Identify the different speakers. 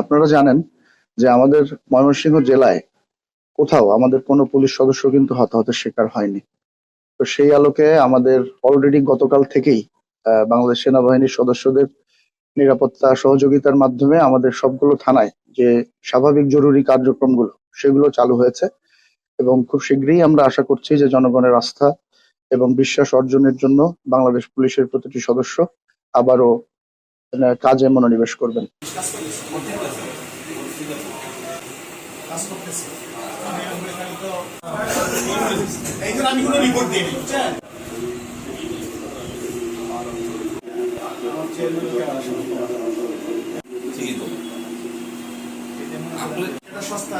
Speaker 1: আপনারা জানেন যে আমাদের ময়মনসিংহ জেলায় কোথাও আমাদের কোনো পুলিশ সদস্য কিন্তু হতাহতের শিকার হয়নি। তো সেই আলোকে আমাদের অলরেডি গতকাল থেকেই বাংলাদেশ সেনাবাহিনীর সদস্যদের নিরাপত্তা সহযোগিতার মাধ্যমে আমাদের সবগুলো থানায় যে স্বাভাবিক জরুরি কার্যক্রমগুলো সেগুলো চালু হয়েছে, এবং খুব শীঘ্রই আমরা আশা করছি যে জনগণের আস্থা এবং বিশ্বাস অর্জনের জন্য বাংলাদেশ পুলিশের প্রতিটি সদস্য আবারও কাজে মনোনিবেশ করবেন।
Speaker 2: সস্তা